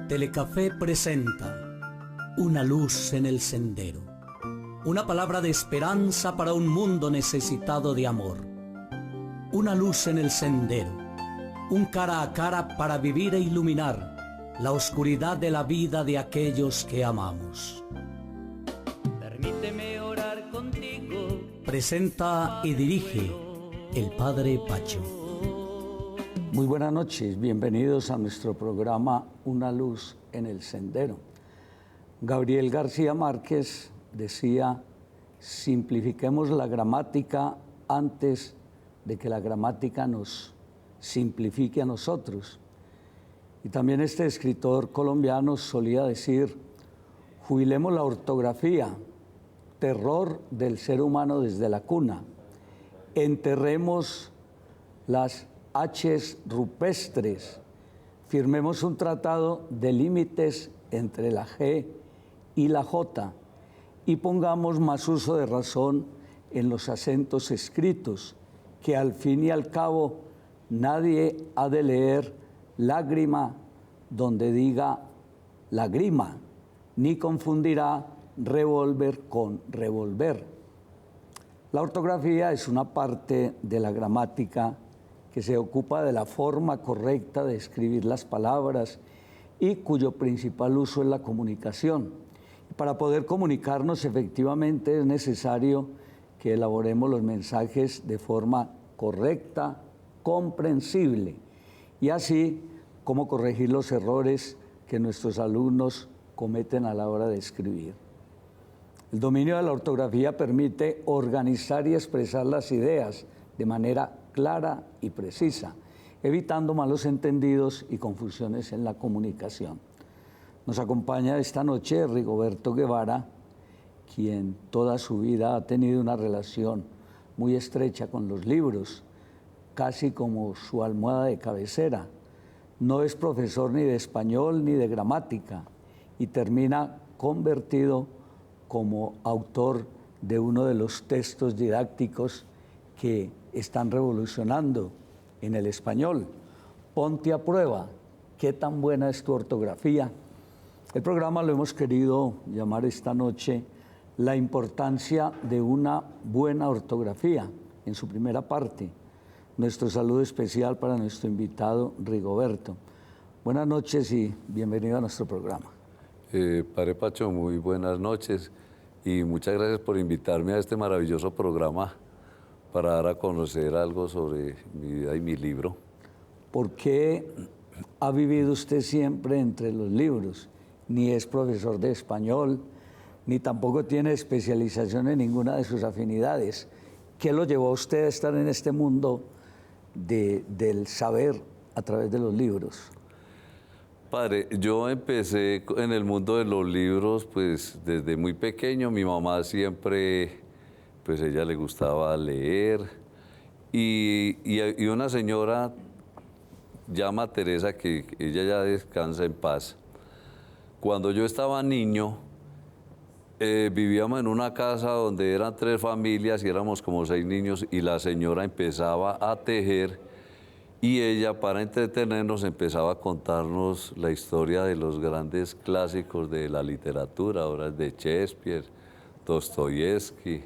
Telecafé presenta Una luz en el sendero. Una palabra de esperanza para un mundo necesitado de amor. Una luz en el sendero. Un cara a cara para vivir e iluminar la oscuridad de la vida de aquellos que amamos. Permíteme orar contigo. Presenta y dirige el Padre Pacho. Muy buenas noches, bienvenidos a nuestro programa Una luz en el sendero. Gabriel García Márquez decía: simplifiquemos la gramática antes de que la gramática nos simplifique a nosotros. Y también este escritor colombiano solía decir: jubilemos la ortografía, terror del ser humano desde la cuna. Enterremos las H's rupestres, firmemos un tratado de límites entre la G y la J y pongamos más uso de razón en los acentos escritos, que al fin y al cabo nadie ha de leer lágrima donde diga lagrima, ni confundirá revólver con revolver. La ortografía es una parte de la gramática que se ocupa de la forma correcta de escribir las palabras y cuyo principal uso es la comunicación. Para poder comunicarnos efectivamente es necesario que elaboremos los mensajes de forma correcta, comprensible, y así como corregir los errores que nuestros alumnos cometen a la hora de escribir. El dominio de la ortografía permite organizar y expresar las ideas de manera clara y precisa, evitando malos entendidos y confusiones en la comunicación. Nos acompaña esta noche Rigoberto Guevara, quien toda su vida ha tenido una relación muy estrecha con los libros, casi como su almohada de cabecera. No es profesor ni de español ni de gramática y termina convertido como autor de uno de los textos didácticos que están revolucionando en el español. Ponte a prueba, ¿qué tan buena es tu ortografía? El programa lo hemos querido llamar esta noche La importancia de una buena ortografía, en su primera parte. Nuestro saludo especial para nuestro invitado Rigoberto. Buenas noches y bienvenido a nuestro programa. Padre Pacho, muy buenas noches y muchas gracias por invitarme a este maravilloso programa para dar a conocer algo sobre mi vida y mi libro. ¿Por qué ha vivido usted siempre entre los libros? Ni es profesor de español, ni tampoco tiene especialización en ninguna de sus afinidades. ¿Qué lo llevó a usted a estar en este mundo del saber a través de los libros? Padre, yo empecé en el mundo de los libros pues desde muy pequeño. Mi mamá siempre, pues ella le gustaba leer y una señora llama Teresa, que ella ya descansa en paz. Cuando yo estaba niño, vivíamos en una casa donde eran 3 familias y éramos como 6 niños y la señora empezaba a tejer y ella, para entretenernos, empezaba a contarnos la historia de los grandes clásicos de la literatura, obras de Shakespeare, Dostoyevsky,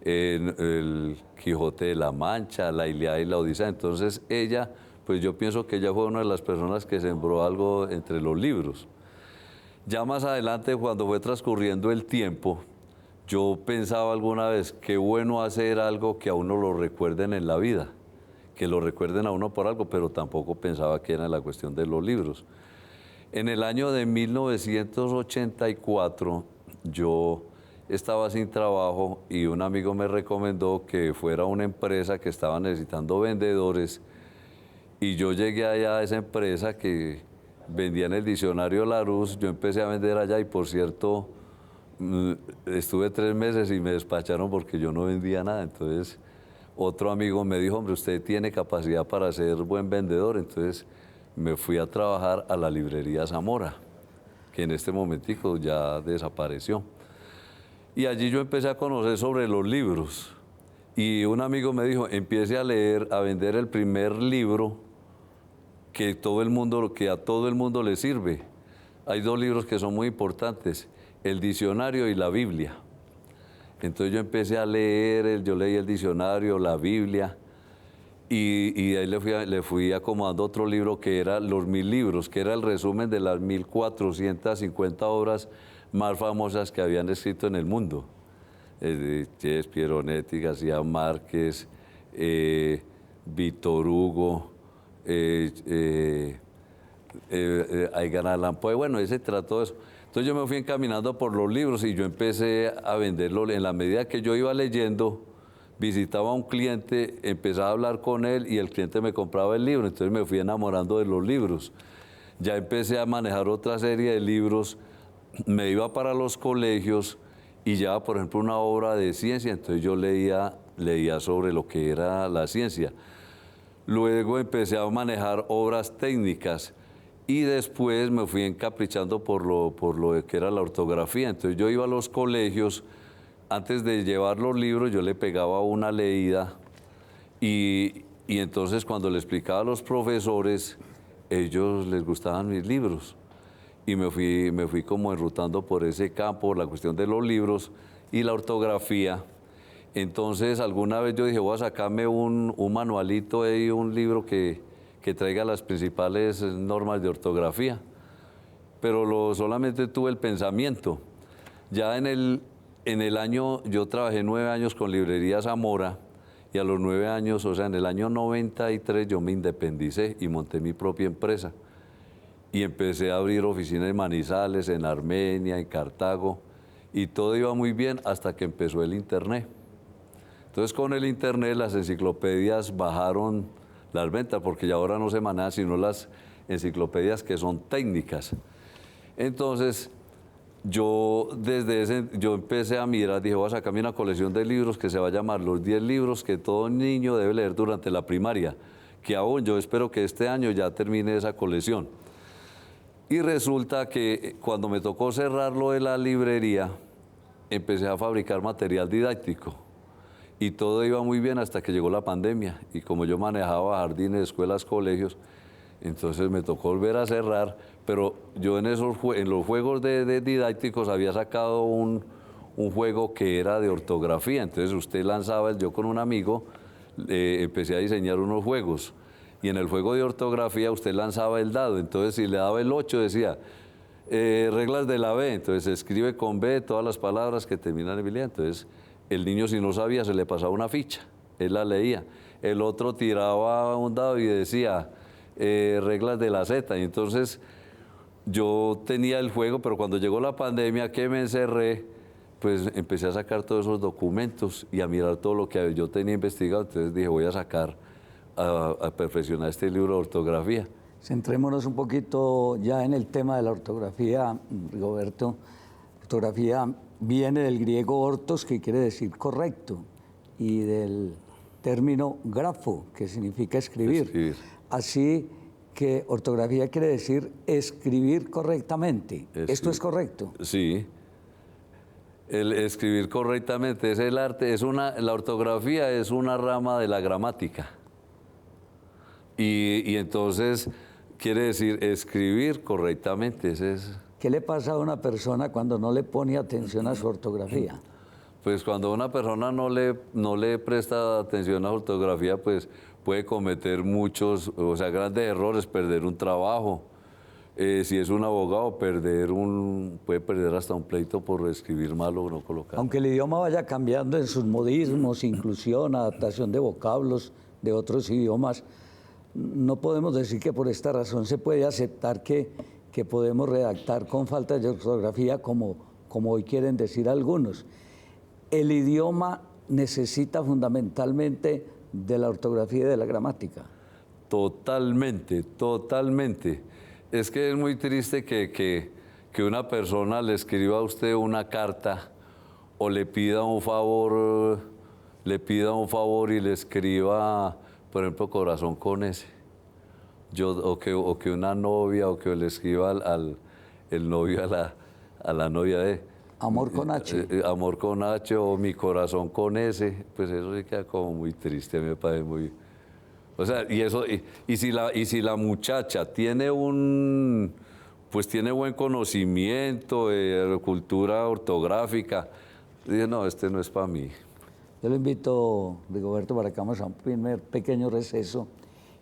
el Quijote de la Mancha, la Ilíada y la Odisea. Entonces ella, pues yo pienso que ella fue una de las personas que sembró algo entre los libros. Ya más adelante, cuando fue transcurriendo el tiempo, yo pensaba alguna vez, qué bueno hacer algo que a uno lo recuerden en la vida, que lo recuerden a uno por algo, pero tampoco pensaba que era la cuestión de los libros. En el año de 1984, yo estaba sin trabajo y un amigo me recomendó que fuera a una empresa que estaba necesitando vendedores y yo llegué allá a esa empresa que vendía en el diccionario Larousse. Yo empecé a vender allá y, por cierto, estuve 3 meses y me despacharon porque yo no vendía nada. Entonces otro amigo me dijo: hombre, usted tiene capacidad para ser buen vendedor. Entonces me fui a trabajar a la librería Zamora, que en este momentico ya desapareció. Y allí yo empecé a conocer sobre los libros. Y un amigo me dijo: empiece a leer, a vender el primer libro que a todo el mundo le sirve. hay dos libros que son muy importantes, el diccionario y la Biblia. Entonces yo empecé a leer, yo leí el diccionario, la Biblia, y ahí le fui acomodando otro libro que era Los 1000 libros, que era el resumen de las 1450 obras más famosas que habían escrito en el mundo. Shakespeare, Onetti, García Márquez, Víctor Hugo, Edgar Allan Poe, bueno, ese trató eso. Entonces yo me fui encaminando por los libros y yo empecé a venderlo. En la medida que yo iba leyendo, visitaba a un cliente, empezaba a hablar con él y el cliente me compraba el libro. Entonces me fui enamorando de los libros. Ya empecé a manejar otra serie de libros, me iba para los colegios y ya, por ejemplo, una obra de ciencia, entonces yo leía sobre lo que era la ciencia. Luego empecé a manejar obras técnicas y después me fui encaprichando por lo que era la ortografía. Entonces yo iba a los colegios, antes de llevar los libros yo le pegaba una leída y entonces cuando le explicaba a los profesores, ellos les gustaban mis libros. Y me fui como enrutando por ese campo, la cuestión de los libros y la ortografía. Entonces, alguna vez yo dije, voy a sacarme un manualito ahí, un libro que traiga las principales normas de ortografía. Pero solamente tuve el pensamiento. Ya en el año, yo trabajé 9 años con Librería Zamora, y a los 9 años, o sea, en el año 93, yo me independicé y monté mi propia empresa. Y empecé a abrir oficinas en Manizales, en Armenia, en Cartago, y todo iba muy bien hasta que empezó el Internet. Entonces, con el Internet, las enciclopedias bajaron las ventas, porque ya ahora no se manejan sino las enciclopedias que son técnicas. Entonces, yo empecé a mirar, dije, voy a sacarme una colección de libros que se va a llamar Los 10 libros que todo niño debe leer durante la primaria, que aún yo espero que este año ya termine esa colección. Y resulta que cuando me tocó cerrarlo de la librería, empecé a fabricar material didáctico. Y todo iba muy bien hasta que llegó la pandemia. Y como yo manejaba jardines, escuelas, colegios, entonces me tocó volver a cerrar. Pero yo en los juegos de didácticos había sacado un juego que era de ortografía. Entonces usted lanzaba, yo con un amigo empecé a diseñar unos juegos. Y en el juego de ortografía usted lanzaba el dado. Entonces si le daba el 8 decía, reglas de la B. Entonces se escribe con B todas las palabras que terminan en bilingüe. Entonces el niño, si no sabía, se le pasaba una ficha, él la leía. El otro tiraba un dado y decía reglas de la Z. Y entonces yo tenía el juego, pero cuando llegó la pandemia que me encerré, pues empecé a sacar todos esos documentos y a mirar todo lo que yo tenía investigado. Entonces dije, voy a sacar, a perfeccionar este libro de ortografía. Centrémonos un poquito ya en el tema de la ortografía, Rigoberto. Ortografía viene del griego ortos, que quiere decir correcto, y del término grafo, que significa escribir. Así que ortografía quiere decir escribir correctamente. ¿Esto es correcto? Sí. El escribir correctamente es el arte, la ortografía es una rama de la gramática. Y entonces quiere decir escribir correctamente. Ese es. ¿Qué le pasa a una persona cuando no le pone atención a su ortografía? Pues cuando una persona no le presta atención a la ortografía, pues puede cometer muchos, o sea, grandes errores, perder un trabajo. Si es un abogado, puede perder hasta un pleito por escribir mal o no colocar. Aunque el idioma vaya cambiando en sus modismos, inclusión, adaptación de vocablos de otros idiomas, no podemos decir que por esta razón se puede aceptar que podemos redactar con falta de ortografía, como hoy quieren decir algunos. El idioma necesita fundamentalmente de la ortografía y de la gramática. Totalmente, totalmente. Es que es muy triste que una persona le escriba a usted una carta o le pida un favor y le escriba, por ejemplo, corazón con S. O que una novia, o que le escriba el novio a la novia de... Amor con H. Amor con H o mi corazón con S, pues eso sí queda como muy triste, me parece muy... O sea, y si la muchacha tiene pues tiene buen conocimiento, cultura ortográfica. Dije, no, este no es para mí. Yo lo invito, Rigoberto, para que vamos a un primer pequeño receso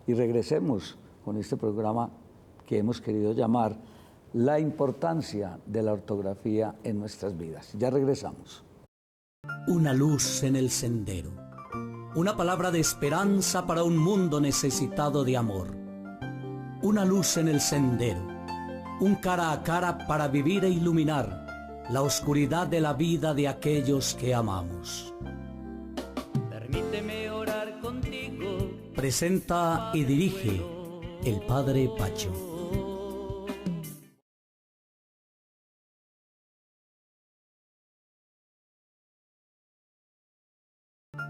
y regresemos con este programa que hemos querido llamar La importancia de la ortografía en nuestras vidas. Ya regresamos. Una luz en el sendero. Una palabra de esperanza para un mundo necesitado de amor. Una luz en el sendero. Un cara a cara para vivir e iluminar la oscuridad de la vida de aquellos que amamos. Permíteme orar contigo. Presenta y dirige el Padre Pacho.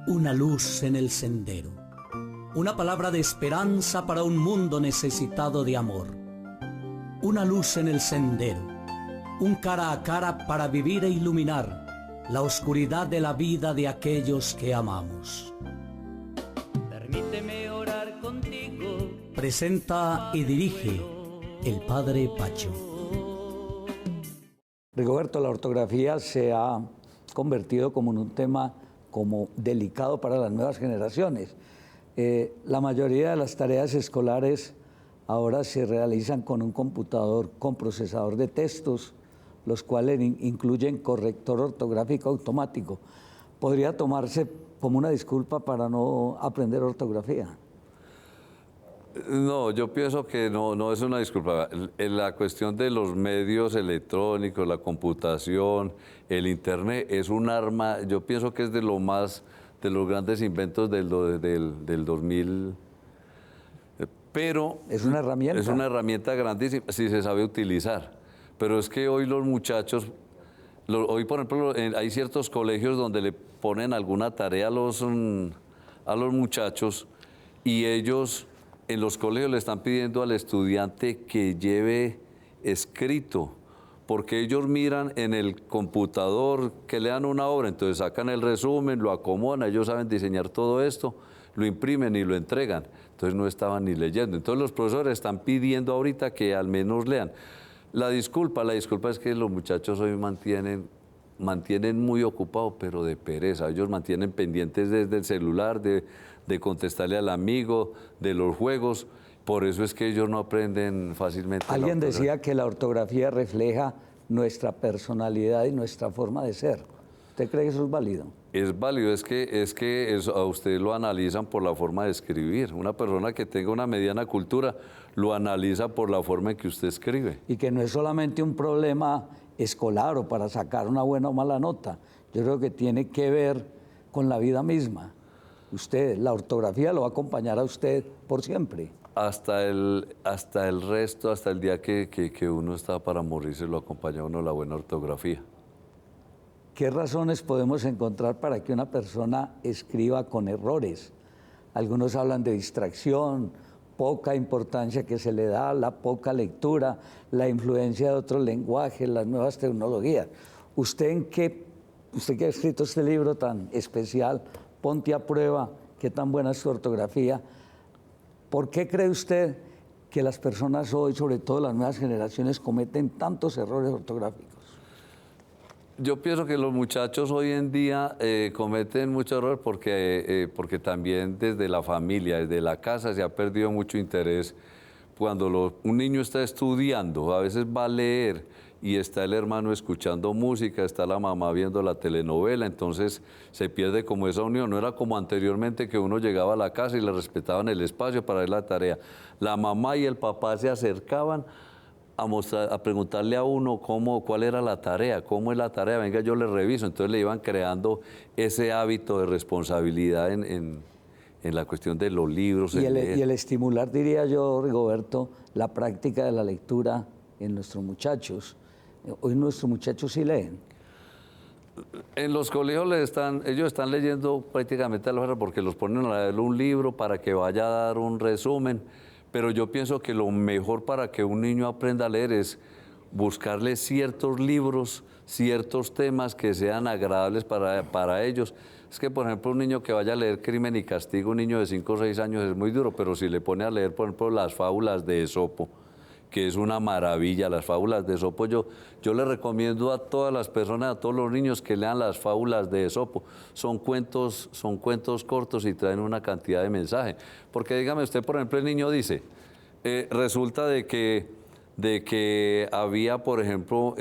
Una luz en el sendero. Una palabra de esperanza para un mundo necesitado de amor. Una luz en el sendero. Un cara a cara para vivir e iluminar la oscuridad de la vida de aquellos que amamos. Permíteme orar contigo. Presenta y dirige el Padre Pacho. Rigoberto, la ortografía se ha convertido como en un tema como delicado para las nuevas generaciones. La mayoría de las tareas escolares ahora se realizan con un computador con procesador de textos, los cuales incluyen corrector ortográfico automático. ¿Podría tomarse como una disculpa para no aprender ortografía? No, yo pienso que no es una disculpa. La cuestión de los medios electrónicos, la computación, el internet, es un arma, yo pienso que es de los grandes inventos del 2000. Pero es una herramienta. Es una herramienta grandísima si se sabe utilizar. Pero es que hoy los muchachos, hoy por ejemplo hay ciertos colegios donde le ponen alguna tarea a los muchachos y ellos en los colegios le están pidiendo al estudiante que lleve escrito, porque ellos miran en el computador que lean una obra, entonces sacan el resumen, lo acomodan, ellos saben diseñar todo esto, lo imprimen y lo entregan, entonces no estaban ni leyendo. Entonces los profesores están pidiendo ahorita que al menos lean. La disculpa es que los muchachos hoy mantienen muy ocupados, pero de pereza. Ellos mantienen pendientes desde el celular, de contestarle al amigo, de los juegos. Por eso es que ellos no aprenden fácilmente. Alguien decía que la ortografía refleja nuestra personalidad y nuestra forma de ser. ¿Usted cree que eso es válido? Es válido, es que a usted lo analizan por la forma de escribir. Una persona que tenga una mediana cultura lo analiza por la forma en que usted escribe. Y que no es solamente un problema escolar o para sacar una buena o mala nota. Yo creo que tiene que ver con la vida misma. Usted, la ortografía lo va a acompañar a usted por siempre. Hasta el resto, hasta el día que uno está para morirse, lo acompaña a uno la buena ortografía. ¿Qué razones podemos encontrar para que una persona escriba con errores? Algunos hablan de distracción, poca importancia que se le da, la poca lectura, la influencia de otros lenguajes, las nuevas tecnologías. Usted que ha escrito este libro tan especial, Ponte a Prueba, qué tan buena es su ortografía, ¿por qué cree usted que las personas hoy, sobre todo las nuevas generaciones, cometen tantos errores ortográficos? Yo pienso que los muchachos hoy en día cometen muchos errores porque también desde la familia, desde la casa se ha perdido mucho interés. Cuando un niño está estudiando, a veces va a leer y está el hermano escuchando música, está la mamá viendo la telenovela, entonces se pierde como esa unión. No era como anteriormente que uno llegaba a la casa y le respetaban el espacio para ver la tarea. La mamá y el papá se acercaban a preguntarle a uno cuál era la tarea, cómo es la tarea, venga, yo le reviso. Entonces le iban creando ese hábito de responsabilidad en la cuestión de los libros. Y el estimular, diría yo, Rigoberto, la práctica de la lectura en nuestros muchachos. Hoy nuestros muchachos sí leen. En los colegios ellos están leyendo prácticamente a la hora porque los ponen a leer un libro para que vaya a dar un resumen. Pero yo pienso que lo mejor para que un niño aprenda a leer es buscarle ciertos libros, ciertos temas que sean agradables para ellos. Es que, por ejemplo, un niño que vaya a leer Crimen y Castigo, un niño de 5 o 6 años, es muy duro, pero si le pone a leer, por ejemplo, las fábulas de Esopo, que es una maravilla. Las fábulas de Esopo, yo le recomiendo a todas las personas, a todos los niños que lean las fábulas de Esopo. Son cuentos cortos y traen una cantidad de mensaje. Porque dígame usted, por ejemplo, el niño dice, resulta de que había, por ejemplo,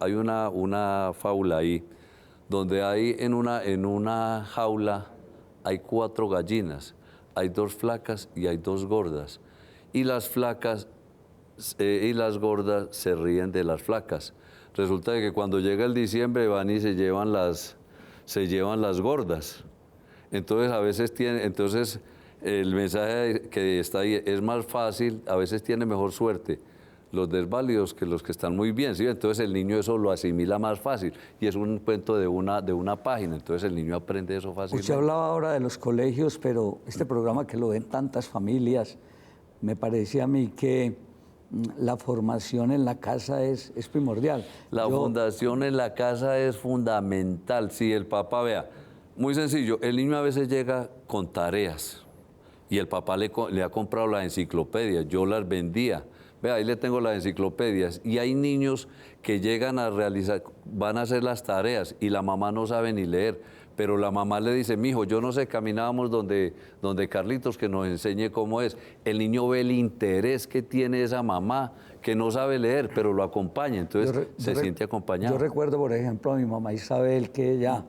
hay una fábula ahí, donde hay en una jaula hay 4 gallinas, hay 2 flacas y hay 2 gordas. Y las flacas y las gordas se ríen de las flacas. Resulta de que cuando llega el diciembre van y se llevan las gordas. Entonces a veces el mensaje que está ahí es más fácil, a veces tiene mejor suerte los desválidos que los que están muy bien, ¿sí? Entonces el niño eso lo asimila más fácil y es un cuento de una página, entonces el niño aprende eso fácilmente. Usted hablaba ahora de los colegios, pero este programa que lo ven tantas familias, me parecía a mí que la formación en la casa es primordial. La fundación en la casa es fundamental. Si el papá, vea, muy sencillo, el niño a veces llega con tareas y el papá le ha comprado las enciclopedias, yo las vendía. Vea, ahí le tengo las enciclopedias y hay niños que llegan van a hacer las tareas y la mamá no sabe ni leer, pero la mamá le dice, mijo, yo no sé, caminábamos donde Carlitos que nos enseñe cómo es. El niño ve el interés que tiene esa mamá, que no sabe leer, pero lo acompaña, entonces se siente acompañado. Yo recuerdo, por ejemplo, a mi mamá Isabel, que ella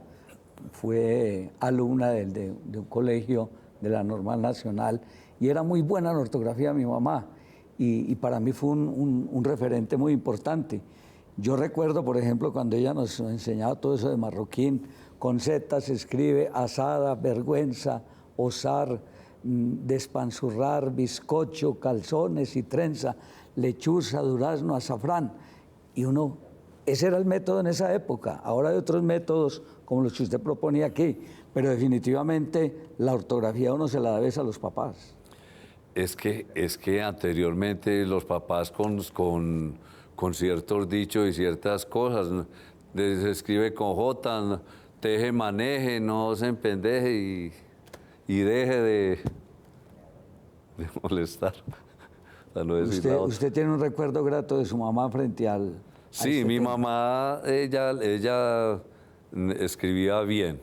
fue alumna de un colegio de la Normal Nacional y era muy buena en ortografía mi mamá. Y para mí fue un referente muy importante. Yo recuerdo, por ejemplo, cuando ella nos enseñaba todo eso de marroquín, con Z se escribe asada, vergüenza, osar, despanzurrar, bizcocho, calzones y trenza, lechuza, durazno, azafrán. Y ese era el método en esa época. Ahora hay otros métodos, como los que usted proponía aquí, pero definitivamente la ortografía uno se la debe a los papás. Es que anteriormente los papás con ciertos dichos y ciertas cosas, se escribe con J, teje, maneje, no se empendeje y deje de molestar. ¿Usted tiene un recuerdo grato de su mamá frente al... Sí, mi mamá, ella escribía bien.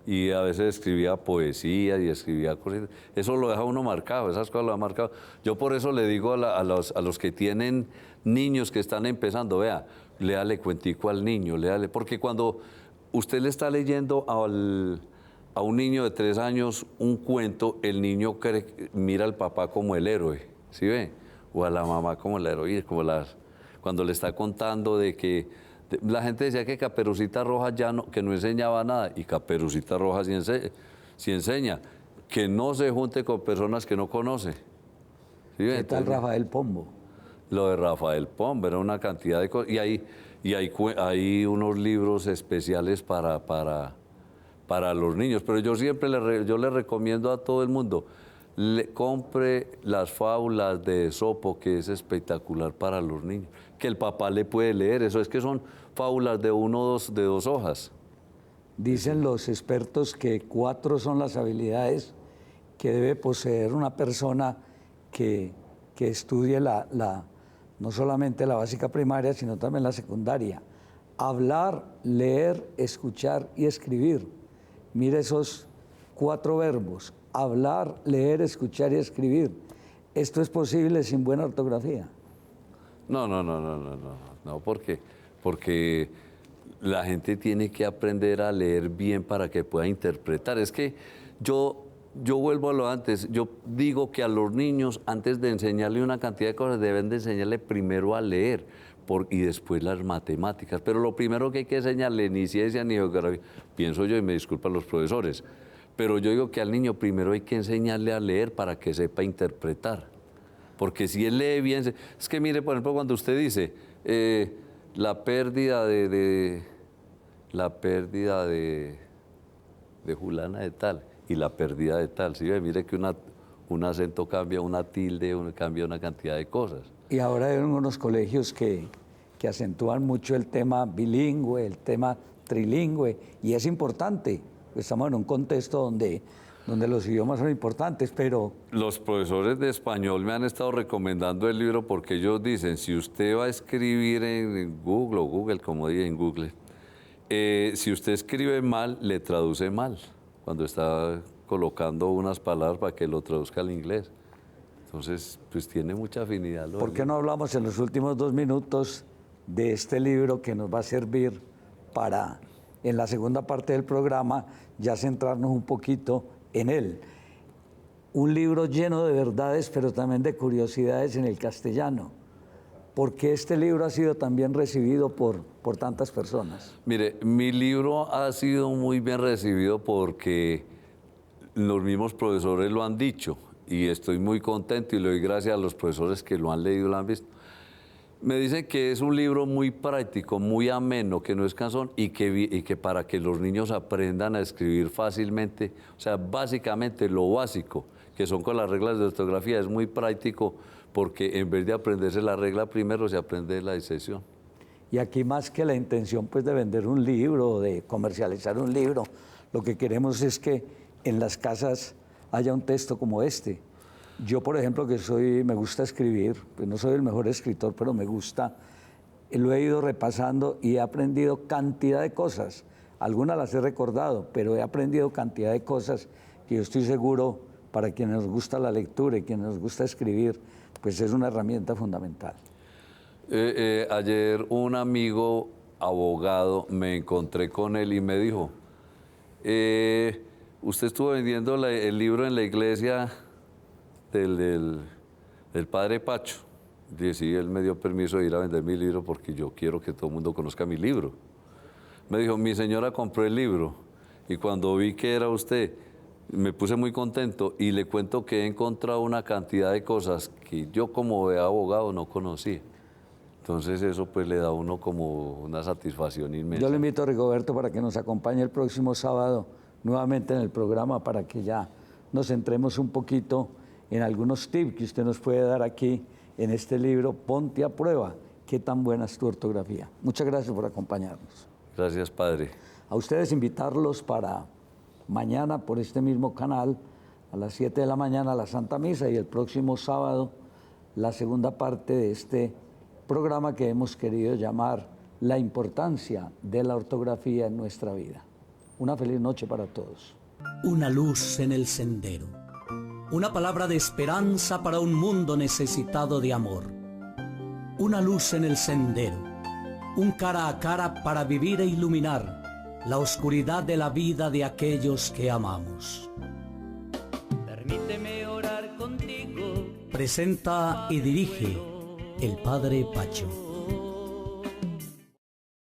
Y a veces escribía poesía y escribía cosas. Eso lo deja uno marcado, esas cosas lo ha marcado. Yo por eso le digo a los que tienen niños que están empezando, vea, léale cuentico al niño, léale. Porque cuando usted le está leyendo a un niño de 3 años un cuento, el niño mira al papá como el héroe, ¿sí ve? O a la mamá como la heroína, cuando le está contando de que... La gente decía que Caperucita Roja que no enseñaba nada, y Caperucita Roja sí enseña, que no se junte con personas que no conoce. ¿Sí? ¿Qué tal Rafael Pombo? Lo de Rafael Pombo, era una cantidad de cosas, y hay unos libros especiales para los niños, pero yo siempre le recomiendo a todo el mundo, compre las fábulas de Esopo, que es espectacular para los niños, que el papá le puede leer, eso es que son fábulas de 2 hojas. Dicen los expertos que 4 son las habilidades que debe poseer una persona que estudie no solamente la básica primaria, sino también la secundaria. Hablar, leer, escuchar y escribir. Mire esos 4 verbos. Hablar, leer, escuchar y escribir. ¿Esto es posible sin buena ortografía? No, porque la gente tiene que aprender a leer bien para que pueda interpretar. Es que yo vuelvo a lo antes, yo digo que a los niños, antes de enseñarle una cantidad de cosas, deben de enseñarle primero a leer y después las matemáticas. Pero lo primero que hay que enseñarle, ni ciencia ni geografía, pienso yo, y me disculpan los profesores, pero yo digo que al niño primero hay que enseñarle a leer para que sepa interpretar. Porque si él lee bien, es que mire, por ejemplo, cuando usted dice la pérdida de fulana de tal y la pérdida de tal, ¿sí? Mire que un acento cambia, una tilde cambia una cantidad de cosas. Y ahora hay unos colegios que acentúan mucho el tema bilingüe, el tema trilingüe, y es importante. Estamos en un contexto donde donde los idiomas son importantes, pero Los profesores de español me han estado recomendando el libro porque ellos dicen, si usted va a escribir en Google o Google, como dije en Google, si usted escribe mal, le traduce mal cuando está colocando unas palabras para que lo traduzca al inglés. Entonces, pues tiene mucha afinidad. ¿por qué no hablamos en los últimos 2 minutos de este libro que nos va a servir para, en la segunda parte del programa, ya centrarnos un poquito en él? Un libro lleno de verdades, pero también de curiosidades en el castellano. ¿Por qué este libro ha sido tan bien recibido por tantas personas? Mire, mi libro ha sido muy bien recibido porque los mismos profesores lo han dicho y estoy muy contento y le doy gracias a los profesores que lo han leído y lo han visto. Me dicen que es un libro muy práctico, muy ameno, que no es cansón y que para que los niños aprendan a escribir fácilmente, o sea, básicamente lo básico, que son con las reglas de ortografía, es muy práctico porque en vez de aprenderse la regla primero, se aprende la disección. Y aquí más que la intención pues de vender un libro, de comercializar un libro, lo que queremos es que en las casas haya un texto como este. Yo, por ejemplo, me gusta escribir, pues no soy el mejor escritor, pero me gusta, lo he ido repasando y he aprendido cantidad de cosas. Algunas las he recordado, pero he aprendido cantidad de cosas que yo estoy seguro, para quienes nos gusta la lectura y quienes nos gusta escribir, pues es una herramienta fundamental. Ayer un amigo abogado, me encontré con él y me dijo, usted estuvo vendiendo el libro en la iglesia del padre Pacho. Dije, sí, él me dio permiso de ir a vender mi libro porque yo quiero que todo el mundo conozca mi libro. Me dijo, mi señora compró el libro y cuando vi que era usted, me puse muy contento y le cuento que he encontrado una cantidad de cosas que yo como abogado no conocía. Entonces eso pues le da a uno como una satisfacción inmensa. Yo le invito a Rigoberto para que nos acompañe el próximo sábado nuevamente en el programa para que ya nos centremos un poquito en algunos tips que usted nos puede dar aquí en este libro, Ponte a Prueba. Qué tan buena es tu ortografía. Muchas gracias por acompañarnos. Gracias, padre. A ustedes invitarlos para mañana por este mismo canal, a las 7 de la mañana, la Santa Misa, y el próximo sábado, la segunda parte de este programa que hemos querido llamar La importancia de la ortografía en nuestra vida. Una feliz noche para todos. Una luz en el sendero. Una palabra de esperanza para un mundo necesitado de amor. Una luz en el sendero. Un cara a cara para vivir e iluminar la oscuridad de la vida de aquellos que amamos. Permíteme orar contigo. Presenta y dirige el Padre Pacho.